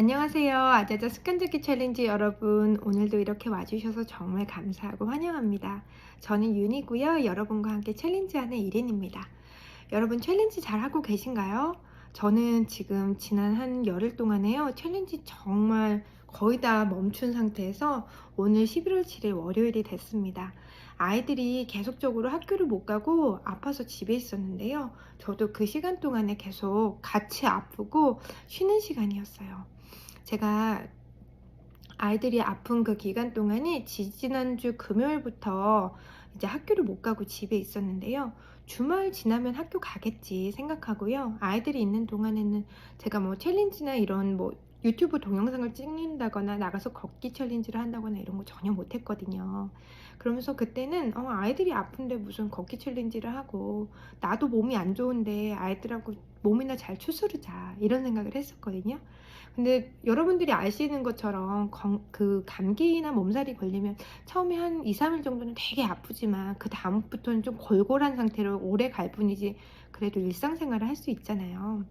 안녕하세요. 아자자 습관잡기 챌린지 여러분. 오늘도 이렇게 와주셔서 정말 감사하고 환영합니다. 저는 윤이고요. 여러분과 함께 챌린지하는 일인입니다. 여러분 챌린지 잘하고 계신가요? 저는 지금 지난 한 열흘 동안에요. 챌린지 정말 거의 다 멈춘 상태에서 오늘 11월 7일 월요일이 됐습니다. 아이들이 계속적으로 학교를 못 가고 아파서 집에 있었는데요. 저도 그 시간 동안에 계속 같이 아프고 쉬는 시간이었어요. 제가 아이들이 아픈 그 기간 동안에 지지난주 금요일부터 이제 학교를 못 가고 집에 있었는데요. 주말 지나면 학교 가겠지 생각하고요. 아이들이 있는 동안에는 제가 뭐 챌린지나 이런 뭐 유튜브 동영상을 찍는다거나 나가서 걷기 챌린지를 한다거나 이런 거 전혀 못했거든요. 그러면서 그때는 아이들이 아픈데 무슨 걷기 챌린지를 하고 나도 몸이 안 좋은데 아이들하고 몸이나 잘 추스르자 이런 생각을 했었거든요. 근데 여러분들이 아시는 것처럼 그 감기나 몸살이 걸리면 처음에 한 2, 3일 정도는 되게 아프지만 그 다음부터는 좀 골골한 상태로 오래 갈 뿐이지 그래도 일상생활을 할 수 있잖아요.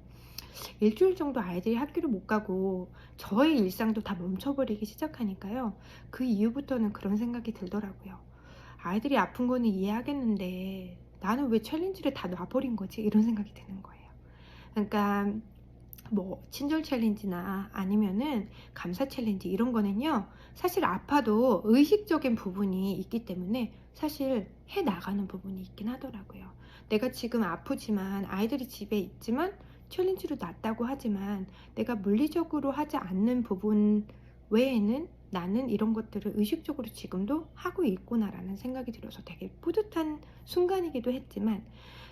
일주일 정도 아이들이 학교를 못 가고 저의 일상도 다 멈춰버리기 시작하니까요. 그 이후부터는 그런 생각이 들더라고요. 아이들이 아픈 거는 이해하겠는데 나는 왜 챌린지를 다 놔버린 거지? 이런 생각이 드는 거예요. 그러니까 뭐 친절 챌린지나 아니면은 감사 챌린지 이런 거는요, 사실 아파도 의식적인 부분이 있기 때문에 사실 해 나가는 부분이 있긴 하더라고요. 내가 지금 아프지만 아이들이 집에 있지만 챌린지로 낫다고 하지만 내가 물리적으로 하지 않는 부분 외에는 나는 이런 것들을 의식적으로 지금도 하고 있구나라는 생각이 들어서 되게 뿌듯한 순간이기도 했지만,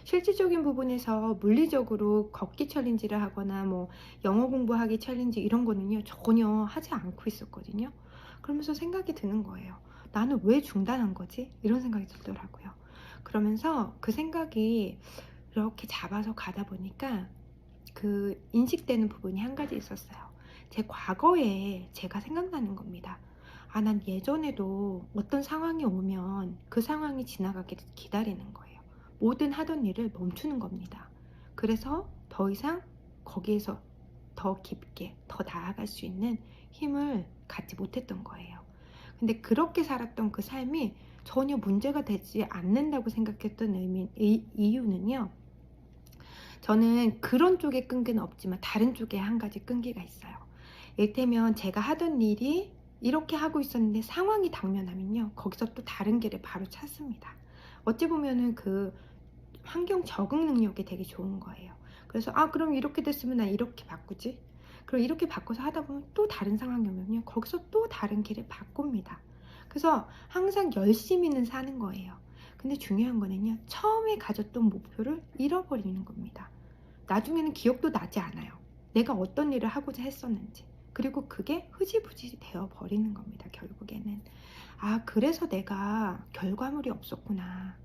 실질적인 부분에서 물리적으로 걷기 챌린지를 하거나 뭐 영어 공부하기 챌린지 이런 거는요 전혀 하지 않고 있었거든요. 그러면서 생각이 드는 거예요. 나는 왜 중단한 거지? 이런 생각이 들더라고요. 그러면서 그 생각이 이렇게 잡아서 가다 보니까 그 인식되는 부분이 한 가지 있었어요. 제 과거에 제가 생각나는 겁니다. 난 예전에도 어떤 상황이 오면 그 상황이 지나가기를 기다리는 거예요. 모든 하던 일을 멈추는 겁니다. 그래서 더 이상 거기에서 더 깊게 더 나아갈 수 있는 힘을 갖지 못했던 거예요. 근데 그렇게 살았던 그 삶이 전혀 문제가 되지 않는다고 생각했던 이유는요. 저는 그런 쪽에 끈기는 없지만 다른 쪽에 한 가지 끈기가 있어요. 이를테면 제가 하던 일이 이렇게 하고 있었는데 상황이 당면하면요, 거기서 또 다른 길을 바로 찾습니다. 어찌 보면은 그 환경 적응 능력이 되게 좋은 거예요. 그래서 그럼 이렇게 됐으면 난 이렇게 바꾸지. 그럼 이렇게 바꿔서 하다 보면 또 다른 상황이 오면요, 거기서 또 다른 길을 바꿉니다. 그래서 항상 열심히는 사는 거예요. 근데 중요한 거는요, 처음에 가졌던 목표를 잃어버리는 겁니다. 나중에는 기억도 나지 않아요. 내가 어떤 일을 하고자 했었는지. 그리고 그게 흐지부지 되어 버리는 겁니다. 결국에는 그래서 내가 결과물이 없었구나.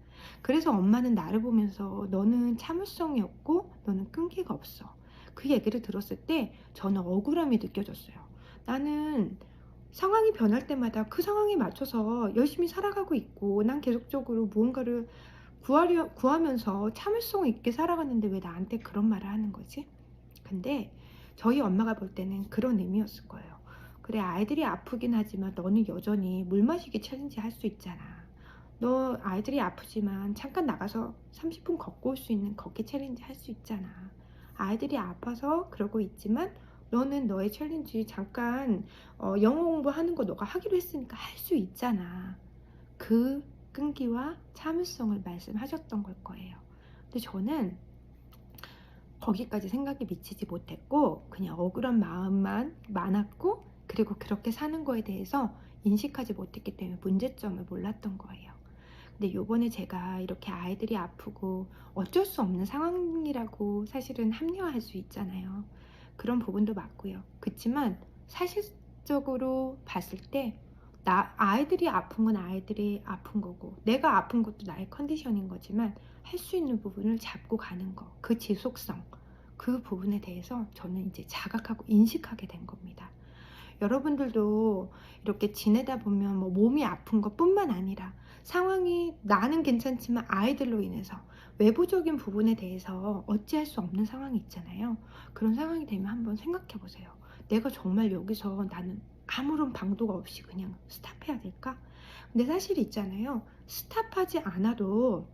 그래서 엄마는 나를 보면서 너는 참을성이 없고 너는 끈기가 없어, 그 얘기를 들었을 때 저는 억울함이 느껴졌어요. 나는 상황이 변할 때마다 그 상황에 맞춰서 열심히 살아가고 있고 난 계속적으로 무언가를 구하면서 참을성 있게 살아갔는데 왜 나한테 그런 말을 하는 거지? 근데 저희 엄마가 볼 때는 그런 의미였을 거예요. 그래, 아이들이 아프긴 하지만 너는 여전히 물 마시기 챌린지 할 수 있잖아. 너 아이들이 아프지만 잠깐 나가서 30분 걷고 올 수 있는 걷기 챌린지 할 수 있잖아. 아이들이 아파서 그러고 있지만 너는 너의 챌린지 잠깐 영어 공부하는 거 너가 하기로 했으니까 할 수 있잖아. 그 끈기와 참을성을 말씀하셨던 걸 거예요. 근데 저는 거기까지 생각이 미치지 못했고 그냥 억울한 마음만 많았고, 그리고 그렇게 사는 거에 대해서 인식하지 못했기 때문에 문제점을 몰랐던 거예요. 근데 요번에 제가 이렇게 아이들이 아프고 어쩔 수 없는 상황이라고 사실은 합리화할 수 있잖아요. 그런 부분도 맞고요. 그렇지만 사실적으로 봤을 때 아이들이 아픈 건 아이들이 아픈 거고 내가 아픈 것도 나의 컨디션인 거지만 할 수 있는 부분을 잡고 가는 거, 그 지속성, 그 부분에 대해서 저는 이제 자각하고 인식하게 된 겁니다. 여러분들도 이렇게 지내다 보면 뭐 몸이 아픈 것뿐만 아니라 상황이 나는 괜찮지만 아이들로 인해서 외부적인 부분에 대해서 어찌할 수 없는 상황이 있잖아요. 그런 상황이 되면 한번 생각해 보세요. 내가 정말 여기서 나는 아무런 방도가 없이 그냥 스탑해야 될까? 근데 사실 있잖아요. 스탑하지 않아도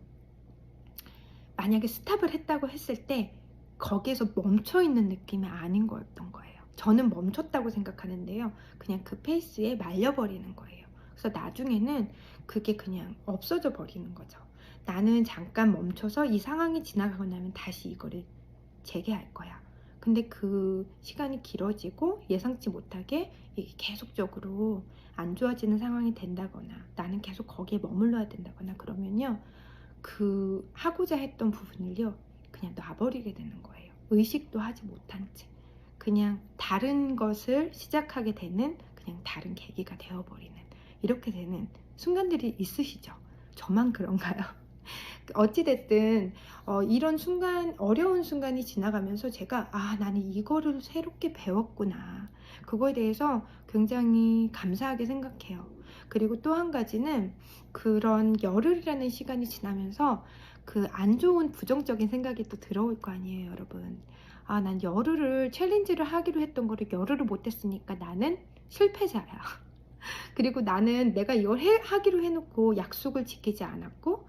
만약에 스탑을 했다고 했을 때 거기에서 멈춰 있는 느낌이 아닌 거였던 거예요. 저는 멈췄다고 생각하는데요. 그냥 그 페이스에 말려버리는 거예요. 그래서 나중에는 그게 그냥 없어져 버리는 거죠. 나는 잠깐 멈춰서 이 상황이 지나가고 나면 다시 이거를 재개할 거야. 근데 그 시간이 길어지고 예상치 못하게 이게 계속적으로 안 좋아지는 상황이 된다거나 나는 계속 거기에 머물러야 된다거나 그러면요. 그 하고자 했던 부분을요. 그냥 놔버리게 되는 거예요. 의식도 하지 못한 채. 그냥 다른 것을 시작하게 되는 그냥 다른 계기가 되어버리는 이렇게 되는 순간들이 있으시죠? 저만 그런가요? 어찌됐든 이런 순간, 어려운 순간이 지나가면서 제가 나는 이거를 새롭게 배웠구나. 그거에 대해서 굉장히 감사하게 생각해요. 그리고 또 한 가지는 그런 열흘이라는 시간이 지나면서 그 안 좋은 부정적인 생각이 또 들어올 거 아니에요, 여러분. 난 열흘을 챌린지를 하기로 했던 거를 열흘을 못했으니까 나는 실패자야. 그리고 나는 내가 이걸 하기로 해놓고 약속을 지키지 않았고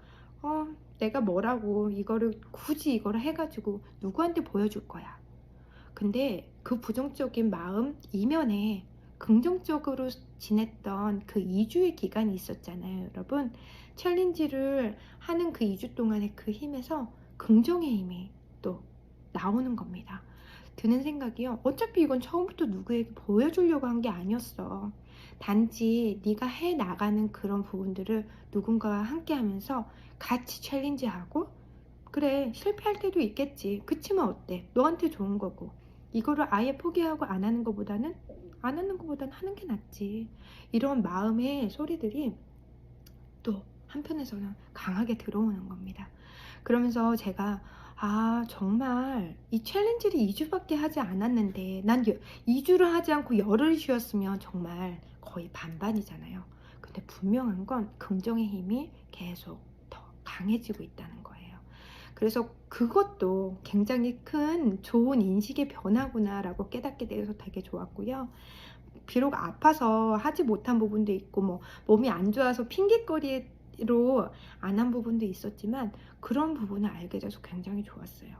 내가 뭐라고 이거를 굳이 이거를 해가지고 누구한테 보여줄 거야. 근데 그 부정적인 마음 이면에 긍정적으로 지냈던 그 2주의 기간이 있었잖아요, 여러분. 챌린지를 하는 그 2주 동안의 그 힘에서 긍정의 힘이 또 나오는 겁니다. 드는 생각이요. 어차피 이건 처음부터 누구에게 보여주려고 한 게 아니었어. 단지 네가 해 나가는 그런 부분들을 누군가와 함께 하면서 같이 챌린지하고 그래 실패할 때도 있겠지. 그치만 어때? 너한테 좋은 거고 이거를 아예 포기하고 안 하는 것보다는 하는 게 낫지. 이런 마음의 소리들이 또 한편에서는 강하게 들어오는 겁니다. 그러면서 제가 정말 이 챌린지를 2주밖에 하지 않았는데 난 2주를 하지 않고 열흘 쉬었으면 정말 거의 반반이잖아요. 근데 분명한 건 긍정의 힘이 계속 더 강해지고 있다는 거예요. 그래서 그것도 굉장히 큰 좋은 인식의 변화구나 라고 깨닫게 돼서 되게 좋았고요. 비록 아파서 하지 못한 부분도 있고 뭐 몸이 안 좋아서 핑계거리로 안 한 부분도 있었지만 그런 부분을 알게 돼서 굉장히 좋았어요.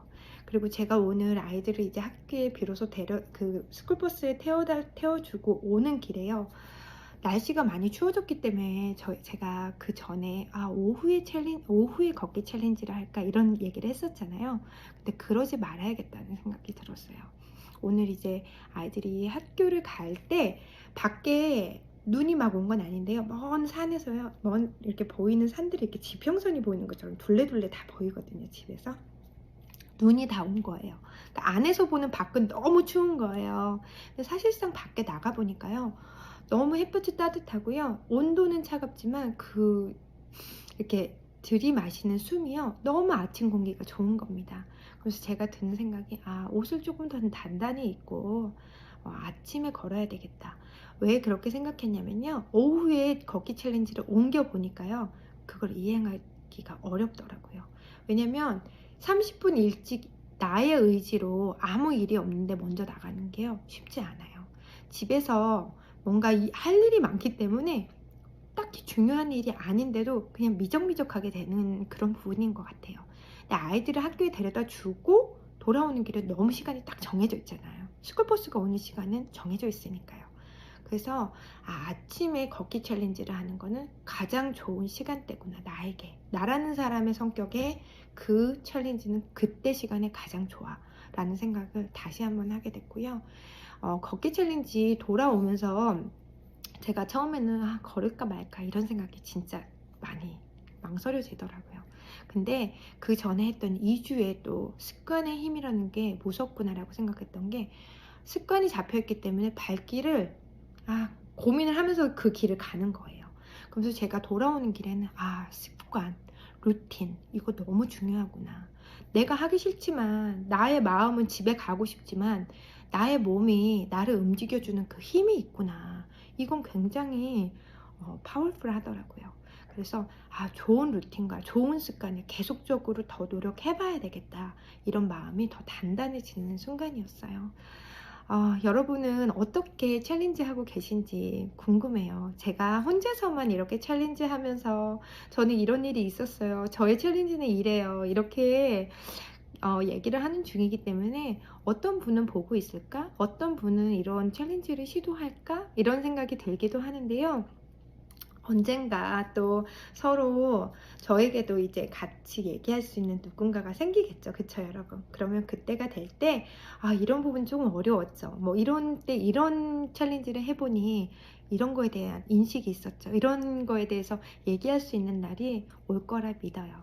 그리고 제가 오늘 아이들을 이제 학교에 비로소 그 스쿨버스에 태워주고 오는 길에요. 날씨가 많이 추워졌기 때문에 제가 그 전에 오후에 걷기 챌린지를 할까 이런 얘기를 했었잖아요. 근데 그러지 말아야겠다는 생각이 들었어요. 오늘 이제 아이들이 학교를 갈 때 밖에 눈이 막 온 건 아닌데요. 먼 산에서요. 이렇게 보이는 산들이 이렇게 지평선이 보이는 것처럼 둘레둘레 다 보이거든요. 집에서. 눈이 다 온 거예요. 그러니까 안에서 보는 밖은 너무 추운 거예요. 근데 사실상 밖에 나가 보니까요. 너무 햇볕이 따뜻하고요. 온도는 차갑지만 이렇게 들이마시는 숨이요. 너무 아침 공기가 좋은 겁니다. 그래서 제가 드는 생각이 옷을 조금 더 단단히 입고 아침에 걸어야 되겠다. 왜 그렇게 생각했냐면요. 오후에 걷기 챌린지를 옮겨 보니까요. 그걸 이행하기가 어렵더라고요. 왜냐면 30분 일찍 나의 의지로 아무 일이 없는데 먼저 나가는 게요. 쉽지 않아요. 집에서 뭔가 할 일이 많기 때문에 딱히 중요한 일이 아닌데도 그냥 미적미적하게 되는 그런 부분인 것 같아요. 근데 아이들을 학교에 데려다 주고 돌아오는 길에 너무 시간이 딱 정해져 있잖아요. 스쿨버스가 오는 시간은 정해져 있으니까요. 그래서 아침에 걷기 챌린지를 하는 거는 가장 좋은 시간대구나. 나라는 사람의 성격에 그 챌린지는 그때 시간에 가장 좋아 라는 생각을 다시 한번 하게 됐고요. 걷기 챌린지 돌아오면서 제가 처음에는 걸을까 말까 이런 생각이 진짜 많이 망설여지더라고요. 근데 그 전에 했던 2주에 또 습관의 힘이라는 게 무섭구나라고 생각했던 게 습관이 잡혀있기 때문에 발길을 고민을 하면서 그 길을 가는 거예요. 그래서 제가 돌아오는 길에는 습관, 루틴 이거 너무 중요하구나. 내가 하기 싫지만 나의 마음은 집에 가고 싶지만 나의 몸이 나를 움직여주는 그 힘이 있구나. 이건 굉장히 파워풀 하더라고요. 그래서 좋은 루틴과 좋은 습관을 계속적으로 더 노력해봐야 되겠다. 이런 마음이 더 단단해지는 순간이었어요. 여러분은 어떻게 챌린지하고 계신지 궁금해요. 제가 혼자서만 이렇게 챌린지하면서 "저는 이런 일이 있었어요. 저의 챌린지는 이래요." 이렇게 얘기를 하는 중이기 때문에 '어떤 분은 보고 있을까? 어떤 분은 이런 챌린지를 시도할까?' 이런 생각이 들기도 하는데요. 언젠가 또 서로 저에게도 이제 같이 얘기할 수 있는 누군가가 생기겠죠. 그쵸, 여러분? 그러면 그때가 될 때, 이런 부분 조금 어려웠죠. 뭐, 이런 때 이런 챌린지를 해보니 이런 거에 대한 인식이 있었죠. 이런 거에 대해서 얘기할 수 있는 날이 올 거라 믿어요.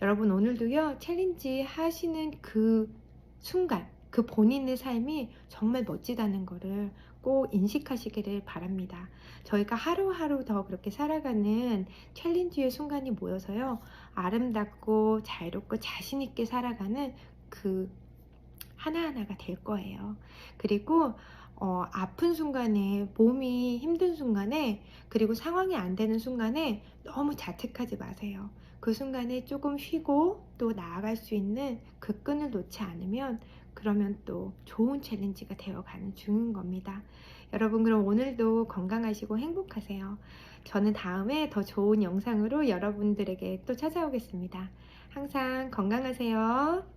여러분, 오늘도요, 챌린지 하시는 그 순간, 그 본인의 삶이 정말 멋지다는 거를 꼭 인식하시기를 바랍니다. 저희가 하루하루 더 그렇게 살아가는 챌린지의 순간이 모여서요, 아름답고 자유롭고 자신있게 살아가는 그 하나하나가 될 거예요. 그리고 아픈 순간에, 몸이 힘든 순간에, 그리고 상황이 안 되는 순간에 너무 자책하지 마세요. 그 순간에 조금 쉬고 또 나아갈 수 있는 그 끈을 놓지 않으면, 그러면 또 좋은 챌린지가 되어가는 중인 겁니다. 여러분, 그럼 오늘도 건강하시고 행복하세요. 저는 다음에 더 좋은 영상으로 여러분들에게 또 찾아오겠습니다. 항상 건강하세요.